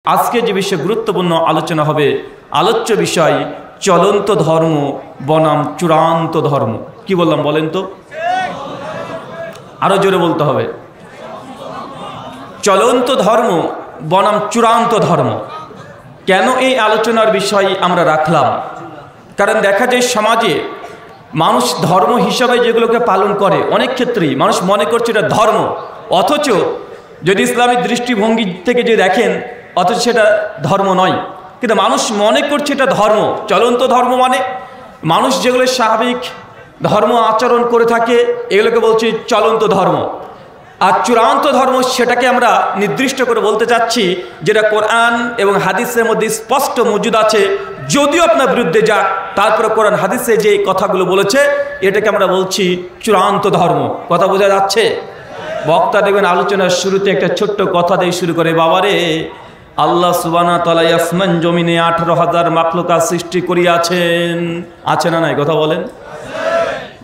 আজকে যে বিষয়ে গুরুত্বপূর্ণ আলোচনা হবে, আলোচ্য বিষয় চলন্ত ধর্ম বনাম চূড়ান্ত ধর্ম। কি বললাম বলেন তো? আরো জোরে বলতে হবে। চলন্ত ধর্ম বনাম চূড়ান্ত ধর্ম। কেন এই আলোচনার বিষয় আমরা রাখলাম? কারণ দেখা যায় সমাজে মানুষ ধর্ম হিসাবে যেগুলোকে পালন করে, অনেক ক্ষেত্রেই মানুষ মনে করছে এটা ধর্ম, অথচ যদি ইসলামিক দৃষ্টিভঙ্গি থেকে যে দেখেন, অথচ সেটা ধর্ম নয়। কিন্তু মানুষ মনে করছে এটা ধর্ম। চলন্ত ধর্ম মানে মানুষ যেগুলো স্বাভাবিক ধর্ম আচরণ করে থাকে, এগুলোকে বলছি চলন্ত ধর্ম। আর চূড়ান্ত ধর্ম সেটাকে আমরা নির্দিষ্ট করে বলতে চাচ্ছি, যেটা কোরআন এবং হাদিসের মধ্যে স্পষ্ট মজুদ আছে। যদিও আপনার বিরুদ্ধে যাক, তারপরে কোরআন হাদিসে যে কথাগুলো বলেছে, এটাকে আমরা বলছি চূড়ান্ত ধর্ম। কথা বোঝা যাচ্ছে? বক্তা দেখবেন আলোচনার শুরুতে একটা ছোট্ট কথা দিয়ে শুরু করে, বাবারে আল্লাহ সুবহানাহু ওয়া তাআলা আসমান জমিনে 18,000 মাখলুকাত সৃষ্টি করিয়াছেন। আছে না নাই? কথা বলেন।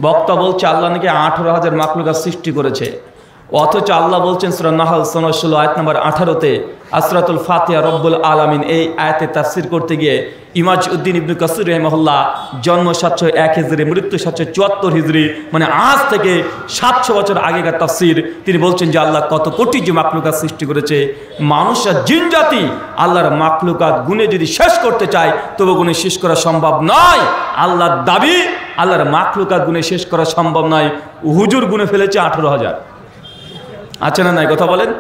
বক্তা বলছে আল্লাহ নাকি 18,000 মাখলুকাত সৃষ্টি করেছে, অথচ আল্লাহ বলছেন সূরা নাহল 16 আয়াত নম্বর 18-তে আসরাতুল ফাতিহা রব্বুল আলামিন, এই আয়াতে তাফসীর করতে গিয়ে ইমাজ উদ্দিন ইবনে কাসির রাহিমাহুল্লাহ জন্ম 701 হিজরি, মৃত্যু 774 হিজরি, মানে আজ থেকে 700 বছর আগেকার তাফসীর। তিনি বলছেন যে আল্লাহ কত কোটি যে মাখলুকাত সৃষ্টি করেছে, মানুষ আর জিন জাতি আল্লাহর মাখলুকাত গুণে যদি শেষ করতে চায় তবু গুণে শেষ করা সম্ভব নয়। আল্লাহর দাবি আল্লাহর মাখলুকাত গুণে শেষ করা সম্ভব নয়। হুজুর গুণে ফেলেছে 18,000। আছে না নাই? কথা বলেন।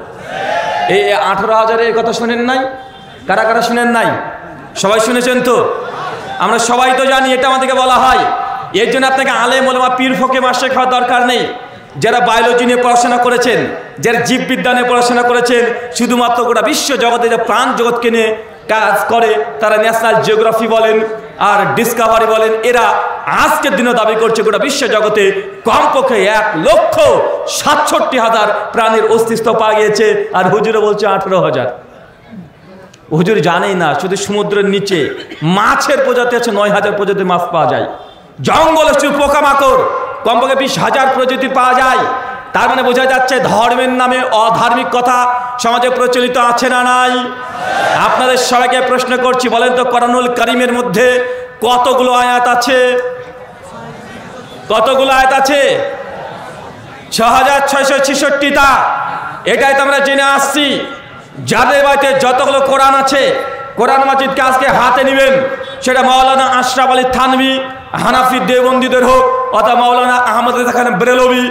এই 18,000-এর কথা শুনেন নাই? কারা কারা শুনেন নাই? সবাই শুনেছেন তো? আমরা সবাই তো জানি, এটা আমাদেরকে বলা হয়। এর জন্য আপনাকে আলেম ওলামা পীর ফকে মাসে খাওয়ার দরকার নেই। যারা বায়োলজি নিয়ে পড়াশোনা করেছেন, যারা জীববিদ্যা নিয়ে পড়াশোনা করেছেন, শুধুমাত্র গোটা বিশ্ব জগতে যে প্রাণ জগৎকে নিয়ে কাজ করে, তারা ন্যাশনাল জিওগ্রাফি বলেন আর ডিসকভারি বলেন, এরা আজকের দিনে দাবি করছে গোটা বিশ্ব জগতে কমপক্ষে 1,67,000 প্রাণীর অস্তিত্ব পাওয়া গিয়েছে। আর হুজুরে বলছে 18,000। হুজুর জানেই না, শুধু সমুদ্রের নিচে মাছের প্রজাতি আছে 9,000 প্রজাতির মাছ পাওয়া যায়। জঙ্গলে শুধু পোকামাকড় কমপক্ষে 20,000 প্রজাতি পাওয়া যায়। তার মানে বোঝা যাচ্ছে ধর্মের নামে অধার্মিক কথা সমাজে প্রচলিত আছে না নাই? আপনাদের সবাইকে প্রশ্ন করছি, বলেন তো কোরআনুল কারীমের মধ্যে কতগুলো আয়াত আছে? কতগুলো আয়াত আছে? 6,666টা। এটাই তো আমরা জেনে আসছি। যাদের বাড়িতে যতগুলো কোরআন আছে, কোরআন মাজিদকে আজকে হাতে নেবেন, সেটা মাওলানা আশরাফ আলী থানভী হানাফি দেওবন্দীদের হোক, অথবা মাওলানা আহমদ রেজা খান বেরেলভী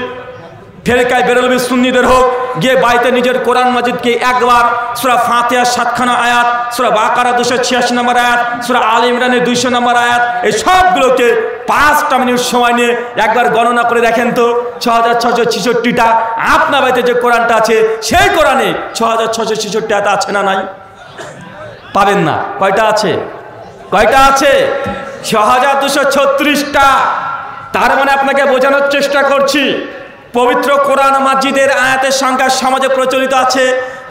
ফেরকায় বেরেলভী সুন্নিদের হোক, গিয়ে বাড়িতে নিজের কোরআন মাজিদকে একবার সূরা ফাতিহার 7খানা আয়াত, সূরা বাকারা 286 নম্বর আয়াত, সূরা আল ইমরানের 200 নম্বর আয়াত, এই সবগুলোকে 5টা মিনিট সময় নিয়ে একবার গণনা করে দেখেন তো 6,666টা। আপনার বাড়িতে যে কোরআনটা আছে, সেই কোরআনে 6,666 আয়াত আছে না নাই? পাবেন না। কয়টা আছে? কয়টা আছে? 6,236টা। তার মানে আপনাকে বোঝানোর চেষ্টা করছি, পবিত্র কোরআন মাজিদের আয়াতের সংখ্যা সমাজে প্রচলিত আছে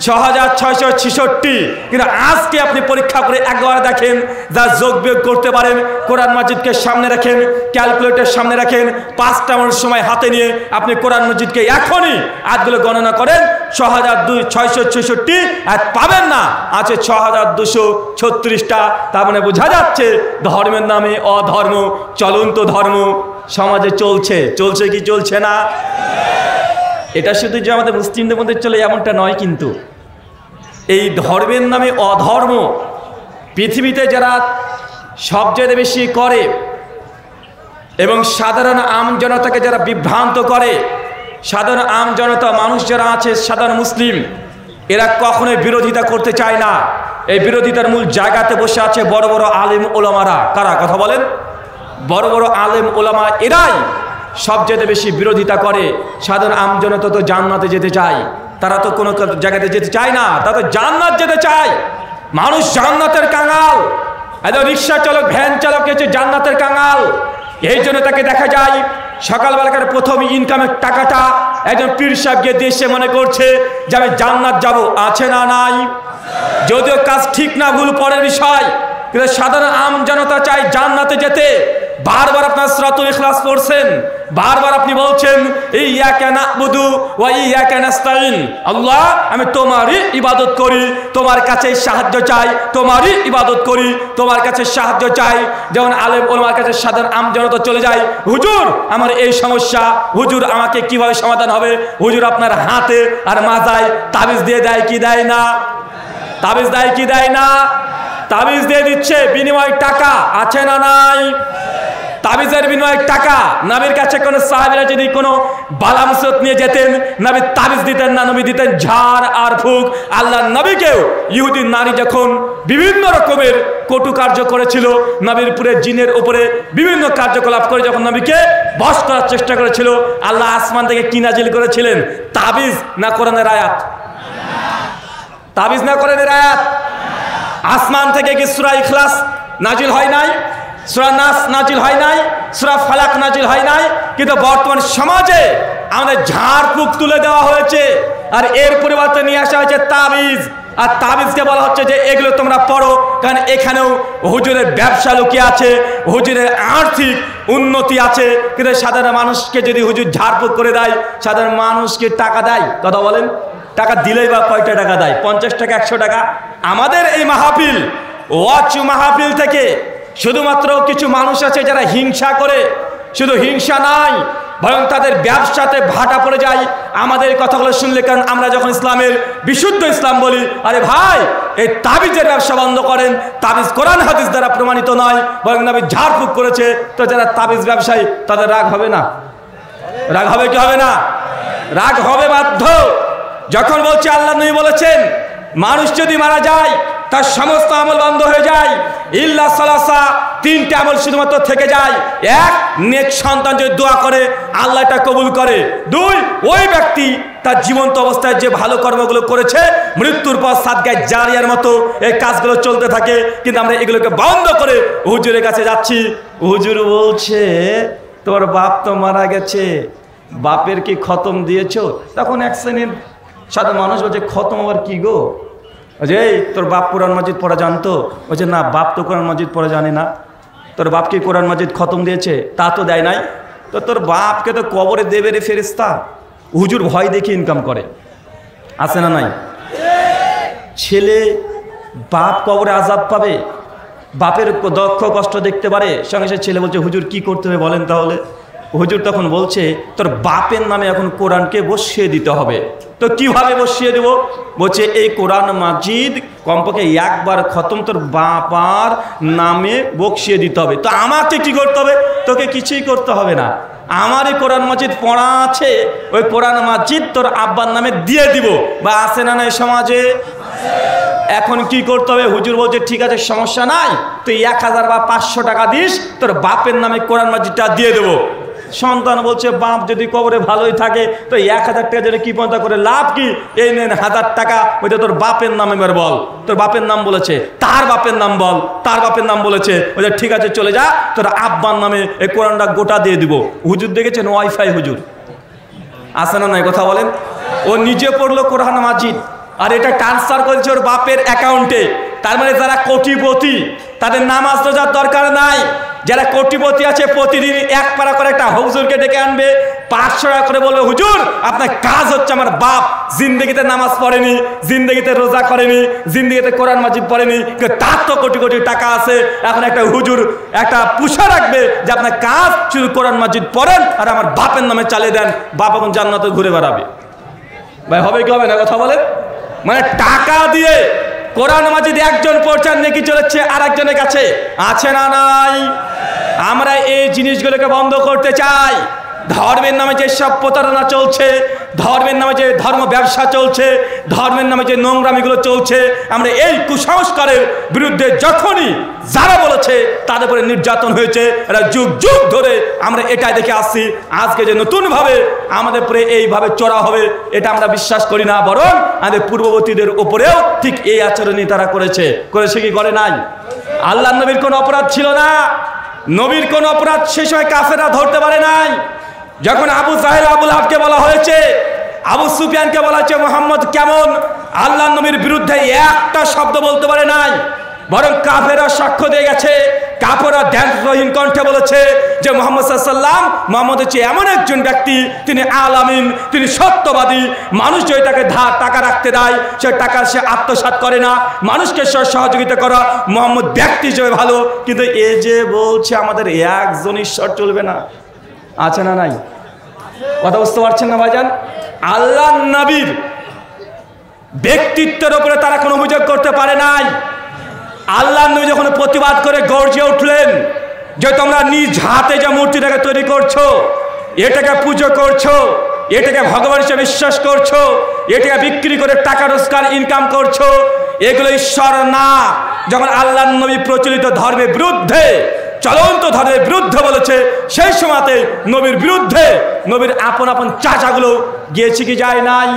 6,666। কিন্তু আজকে আপনি পরীক্ষা করে একবার দেখেন, যা যোগ বিয়োগ করতে পারেন, কোরআন মাজিদকে সামনে রাখেন, ক্যালকুলেটর সামনে রাখেন, 5টা মিনিট সময় হাতে নিয়ে আপনি কোরআন মাজিদকে এখনই আয়াতগুলো গণনা করেন, 6,666 আয়াত পাবেন না, আছে 6,236টা। তার মানে বোঝা যাচ্ছে ধর্মের নামে অধর্ম, চলন্ত ধর্ম সমাজে চলছে। চলছে কি চলছে না? এটা শুধু যে আমাদের মুসলিমদের মধ্যে চলে এমনটা নয়, কিন্তু এই ধর্মের নামে অধর্ম পৃথিবীতে যারা সবচেয়ে বেশি করে এবং সাধারণ আম জনতাকে যারা বিভ্রান্ত করে, সাধারণ আম জনতা মানুষ যারা আছে, সাধারণ মুসলিম, এরা কখনোই বিরোধিতা করতে চায় না। এই বিরোধিতার মূল জায়গাতে বসে আছে বড় বড় আলেম ওলামারা। কারা? কথা বলেন। বড় বড় আলেম ওলামা, এরাই সবচেয়ে বেশি বিরোধিতা করে। সাধারণ আম জনতা তো জান্নাতে যেতে চায়, তারা তো কোনো জায়গাতে যেতে চায় না, তারা তো জান্নাত যেতে চায়। মানুষ জান্নাতের কাঙাল। একজন রিক্সা চালক, ভ্যান চালক হচ্ছে জান্নাতের কাঙাল। এই জন্য তাকে দেখা যায় সকালবেলাকার প্রথম ইনকামের টাকাটা একজন পীর সাহেবকে দিয়ে সে মনে করছে যে আমি জান্নাত যাব। আছে না নাই? যদিও কাজ ঠিক না ভুল পরের বিষয়, কিন্তু সাধারণ আম জনতা চায় জান্নাতে যেতে। বারবার আপনার সূরাতুল ইখলাস পড়ছেন, বারবার আপনি বলছেন ইয়্যাকা না'বুদু ওয়া ইয়্যাকা নাস্তাইন, আল্লাহ আমি তোমারই ইবাদত করি, তোমার কাছে সাহায্য চাই, তোমারই ইবাদত করি, তোমার কাছে সাহায্য চাই। যেমন আলেম ওলামার কাছে সাধারণ আমজনতা চলে যায়, হুজুর আমার এই সমস্যা, হুজুর আমাকে কিভাবে সমাধান হবে? হুজুর আপনার হাতে আর মাথায় তাবিজ দিয়ে দেয় কি দেয় না? তাবিজ দেয় কি দেয় না? তাবিজ দিয়ে দিচ্ছে, বিনিময় টাকা আছে না নাই? তাবিজের বিনিময়ে টাকা। নবীর কাছে কোন সাহাবীরা যদি কোনো বালা মুসিবত নিয়ে যেতেন, নবী তাবিজ দিতেন না, নবী দিতেন ঝাড় আর ফুঁক। আল্লাহর নবীকেও ইহুদি নারী যখন বিভিন্ন রকমের কটু কার্য করেছিল, নবীর উপরে জিনের উপরে বিভিন্ন কার্যকলাপ করে যখন নবীকে বশ করার চেষ্টা করেছিল, আল্লাহ আসমান থেকে কি নাজিল করেছিলেন? তাবিজ না কোরআনের আয়াত? তাবিজ না কোরআনের আয়াত? আসমান থেকে কি সূরা ইখলাস নাজিল হয় নাই? সূরা নাস নাজিল হয় নাই? সূরা ফালাক নাজিল হয় নাই? কিন্তু বর্তমান সমাজে আমাদের ঝাড়ফুঁক তুলে দেওয়া হয়েছে, আর এর পরিবর্তে নিয়ে আসা হয়েছে তাবিজ। আর তাবিজকে বলা হচ্ছে যে এগুলো তোমরা পড়ো, কারণ এখানেও হুজুরের ব্যবসা লুকিয়ে আছে, হুজুরের আর্থিক উন্নতি আছে। কিন্তু সাধারণ মানুষকে যদি হুজুর ঝাড়ফুঁক করে দেয়, সাধারণ মানুষকে টাকা দেয়? কথা বলেন, টাকা দিলেই বা কয়টা টাকা দেয়? 50 টাকা, 100 টাকা? আমাদের এই মাহফিল, ওয়াজ মাহফিল থেকে শুধুমাত্র কিছু মানুষ আছে যারা হিংসা করে, শুধু হিংসা নাই, বরং তাদের ব্যবসাতে ভাটা পড়ে যায় আমাদের কথাগুলো শুনলে। কারণ আমরা যখন ইসলামের বিশুদ্ধ ইসলাম বলি, আরে ভাই এই তাবিজের ব্যবসা বন্ধ করেন, তাবিজ কোরআন হাদিস দ্বারা প্রমাণিত নয়, বরং নবী ঝাড়ফুঁক করেছে, তো যারা তাবিজ ব্যবসায়ী তাদের রাগ হবে না? রাগ হবে কি হবে না? রাগ হবে বাধ্য। যখন বলছে আল্লাহ নবী বলেছেন মানুষ যদি মারা যায় তার সমস্ত আমল বন্ধ হয়ে যায়, ইল্লা সালাসা, 3টে আমল শুধুমাত্র থেকে যায়। 1, নেক সন্তান যদি দোয়া করে আল্লাহ এটা কবুল করে। 2, ওই ব্যক্তি তার জীবন্ত অবস্থায় যে ভালো কর্মগুলো করেছে মৃত্যুর পর সাদগায়ে জারিয়ার মতো এই কাজগুলো চলতে থাকে। কিন্তু আমরা এগুলোকে বন্ধ করে হুজুরের কাছে যাচ্ছি, হুজুর বলছে তোর বাপ তো মারা গেছে, বাপের কি খতম দিয়েছো? তখন এক শ্রেণীর সাধারণ মানুষ বলছে খতম আবার কি গো? যে তোর বাপ কোরআন মাজিদ পড়া জানতো? বলছে না, বাপ তো কোরআন মাজিদ পড়া জানে না। তোর বাপকে কোরআন মাজিদ খতম দিয়েছে? তা তো দেয় নাই। তো তোর বাপকে তো কবরে দেবে রে ফেরেশতা। হুজুর ভয় দেখে ইনকাম করে, আছে না নাই? ছেলে বাপ কবরে আযাব পাবে, বাপের দুঃখ কষ্ট দেখতে পারে, সঙ্গে সে ছেলে বলছে হুজুর কি করতে হবে বলেন তাহলে? হুজুর তখন বলছে তোর বাপের নামে এখন কোরআনকে বসিয়ে দিতে হবে। তো কিভাবে বসিয়ে দেব? বলছে এই কোরআন মাজিদ কমপক্ষে একবার খতম তোর বাবার নামে বসিয়ে দিতে হবে। তো আমাকে কি করতে হবে? তোকে কিছুই করতে হবে না, আমারই কোরআন মাজিদ পড়া আছে, ওই কোরআন মাজিদ তোর আব্বার নামে দিয়ে দিব। বা আছে না নাই সমাজে? এখন কি করতে হবে? হুজুর বলছে ঠিক আছে সমস্যা নাই, তুই 1000 বা 500 টাকা দিস, তোর বাপের নামে কোরআন মাজিদটা দিয়ে দেবো। সন্তান বলছে বাপ যদি কবরে ভালোই থাকে তো 1000 টাকা জন্য কি পন্থা করে লাভ কি? এই নেন 1000 টাকা, ওইটা তোর বাপের নামে বল। তোর বাপের নাম বলেছে, তার বাপের নাম বল, তার বাপের নাম বলেছে, ওইটা ঠিক আছে চলে যা, তোর আব্বার নামে এই কোরআনটা গোটা দিয়ে দিব। হুজুর দেখেছেন ওয়াইফাই হুজুর, আছে না নাই কথা বলেন? ও নিজে পড়লো কোরআন মাজিদ আর এটা ট্রান্সফার করেছে ওর বাপের অ্যাকাউন্টে। তার মানে যারা কোটিপতি তাদের নামাজ রোজার দরকার নাই। যারা কোটিপতি আছে প্রতিদিন 1 পারা করে একটা হুজুরকে ডেকে আনবে, 500 টাকা করে বলবে হুজুর আপনার কাজ হচ্ছে আমার বাপ জিন্দগিতে নামাজ পড়েনি, জিন্দগিতে রোজা করেনি, জিন্দগিতে কোরআন মাজিদ পড়েনি, তার তো কোটি কোটি টাকা আছে। এখন একটা হুজুর একটা পুষা রাখবে যে আপনার কাজ শুধু কোরআন মাজিদ পড়েন আর আমার বাপের নামে চালিয়ে দেন, বাপ এখন জান্নাতে ঘুরে বেড়াবে। ভাই হবে কি হবে না কথা বলেন? মানে টাকা দিয়ে কোরআন মাজিদ একজন পড়ছেন নাকি চলেছে আর একজনের কাছে, আছে না নাই? আমরা এই জিনিসগুলোকে বন্ধ করতে চাই। ধর্মের নামে যে সব প্রতারণা চলছে, ধর্মের নামে যে ধর্ম ব্যবসা চলছে, ধর্মের নামে যে নোংরামিগুলো চলছে, আমরা এই কুসংস্কারের বিরুদ্ধে যখনই যারা বলেছে তাদের উপরে নির্যাতন হয়েছে, এরা যুগ যুগ ধরে আমরা এটাই দেখে আসছি। আজকে যে নতুনভাবে আমাদের উপরে এইভাবে চড়া হবে এটা আমরা বিশ্বাস করি না, বরং আমাদের পূর্ববর্তীদের উপরেও ঠিক এই আচরণই তারা করেছে কি করে নাই? আল্লাহ নবীর কোনো অপরাধ ছিল না, নবীর কোন অপরাধ শেষ হয় কাফেররা ধরতে পারে নাই। যখন আবু জাহেল আবু লাহাবকে বলা হয়েছে, আবু সুফিয়ানকে বলা হয়েছে মোহাম্মদ কেমন, আল্লাহ নবীর বিরুদ্ধে একটা শব্দ বলতে পারে নাই, বরং কাফেররা সাক্ষ্য দিয়ে গেছে কাপড়া দ্যানহীন কণ্ঠে বলেছে যে মুহাম্মদ সাল্লাল্লাহু আলাইহি ওয়াসাল্লাম মুহাম্মদ হচ্ছে এমন একজন ব্যক্তি, তিনি আল আমিন, তিনি সত্যবাদী। মানুষ যদি তাকে টাকা রাখতে দেয়, সে টাকা সে আত্মসাৎ করে না, মানুষকে সহযোগিতা করা মুহাম্মদ ব্যক্তি হিসেবে ভালো। কিন্তু এ যে বলছে আমাদের একজন ঈশ্বর চলবে না, আছে না নাই? কথা বুঝতে পারছেন না ভাইজান? আল্লাহর নবীর ব্যক্তিত্বের উপরে তারা কোনো অভিযোগ করতে পারে নাই। আল্লাহর নবী যখন প্রতিবাদ করে গর্জে উঠলেন যে তোমরা নিজ হাতে যে মূর্তিটাকে তৈরি করছো, এটাকে পুজো করছো, এটাকে ভগবান হিসেবে বিশ্বাস করছো, এটাকে বিক্রি করে টাকা রোজগার ইনকাম করছো, এগুলো ঈশ্বর না। যখন আল্লাহর নবী প্রচলিত ধর্মের বিরুদ্ধে, চলন্ত ধর্মের বিরুদ্ধে বলেছে, সেই সময়তে নবীর বিরুদ্ধে নবীর আপন আপন চাচাগুলো গিয়েছে কি যায় নাই?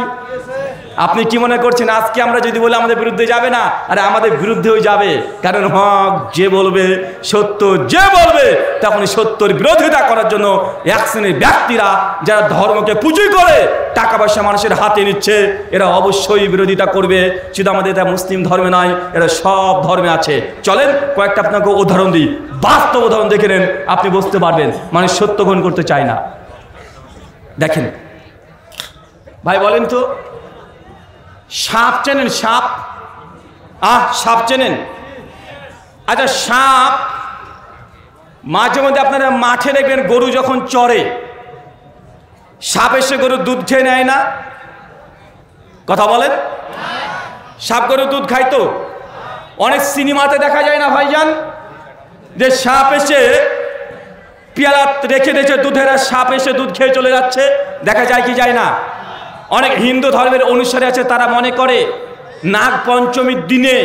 আপনি কি মনে করছেন আজকে আমরা যদি বলি আমাদের বিরুদ্ধে যাবে না? আরে আমাদের বিরুদ্ধেও যাবে, কারণ হক যে বলবে, সত্য যে বলবে, তখন সত্যের বিরোধিতা করার জন্য এক শ্রেণীর ব্যক্তিরা যারা ধর্মকে পুঁজি করে টাকা পয়সা মানুষের হাতে নিচ্ছে, এরা অবশ্যই বিরোধিতা করবে। শুধু আমাদের এটা মুসলিম ধর্মে নয়, এরা সব ধর্মে আছে। চলেন কয়েকটা আপনাকে উদাহরণ দিই, বাস্তব উদাহরণ দেখে নেন, আপনি বুঝতে পারবেন মানুষ সত্য গ্রহণ করতে চায় না। দেখেন ভাই, বলেন তো, সাপ চেনেন? সাপ, সাপ চেনেন? আচ্ছা, সাপ মাঝে মধ্যে আপনারা মাঠে দেখবেন গরু যখন চড়ে, সাপ এসে গরুর দুধ খেয়ে নেয় না? কথা বলেন। সাপ গরুর দুধ খায় তো? অনেক সিনেমাতে দেখা যায় না ভাইজান, যে সাপ এসে পেয়ালা রেখে দিয়েছে দুধের, আর সাপ এসে দুধ খেয়ে চলে যাচ্ছে? দেখা যায় কি যায় না? অনেক হিন্দু ধর্মের অনুসারী আছে, তারা মনে করে নাগ পঞ্চমীর দিনে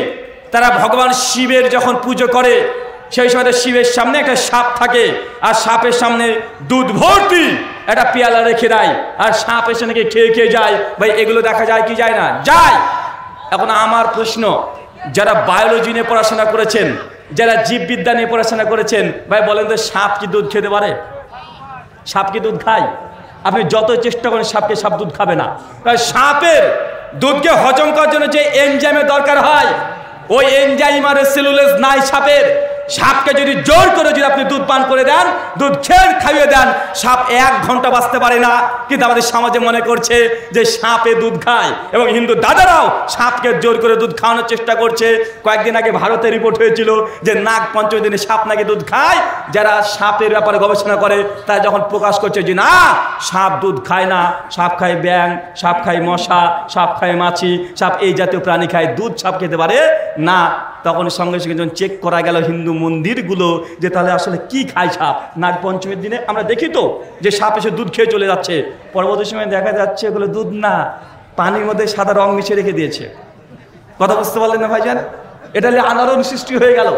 তারা ভগবান শিবের যখন পুজো করে, সেই সময় শিবের সামনে একটা সাপ থাকে, আর সাপের সামনে দুধ ভর্তি একটা পেয়ালা রেখে দেয়, আর সাপ এসে নাকি খেয়ে খেয়ে যায়। ভাই, এগুলো দেখা যায় কি যায় না? যায়। এখন আমার প্রশ্ন, যারা বায়োলজি নিয়ে পড়াশোনা করেছেন, যারা জীববিদ্যা নিয়ে পড়াশোনা করেছেন, ভাই বলেন তো, সাপ কি দুধ খেতে পারে? সাপ কি দুধ খায়? আপনি যত চেষ্টা করেন সাপ দুধ খাবে না। সাপের দুধকে হজম করার জন্য যে এনজাইমের দরকার হয়, ওই এনজাইম আর সেলুলোজ নাই সাপের। সাপকে যদি জোর করে যদি আপনি দুধ পান করে দেন, দুধ খেয়ে খাইয়ে দেন, সাপ 1 ঘন্টা বাঁচতে পারে না। কিন্তু আমাদের সমাজে মনে করছে যে সাপে দুধ খায়, এবং হিন্দু দাদারাও সাপকে জোর করে দুধ খাওয়ানোর চেষ্টা করছে। কয়েকদিন আগে ভারতে রিপোর্ট হয়েছিল যে নাগ পঞ্চমী দিনে সাপ নাকি দুধ খায়। যারা সাপের ব্যাপারে গবেষণা করে তারা যখন প্রকাশ করছে যে না, সাপ দুধ খায় না, সাপ খায় ব্যাঙ, সাপ খায় মশা, সাপ খায় মাছি, সাপ এই জাতীয় প্রাণী খায়, দুধ সাপ খেতে পারে না। তখন সঙ্গে সঙ্গে যখন চেক করা গেল হিন্দু মন্দিরগুলো, যে তাহলে আসলে কি খায় সাপ নাগ পঞ্চমীর দিনে, আমরা দেখি তো যে সাপ এসে দুধ খেয়ে চলে যাচ্ছে। পরবর্তী সময় দেখা যাচ্ছে এগুলো দুধ না, পানির মধ্যে সাদা রং মিশিয়ে রেখে দিয়েছে। কথা বুঝতে পারলেন না ভাইজান? এটা আলোড়ন সৃষ্টি হয়ে গেল।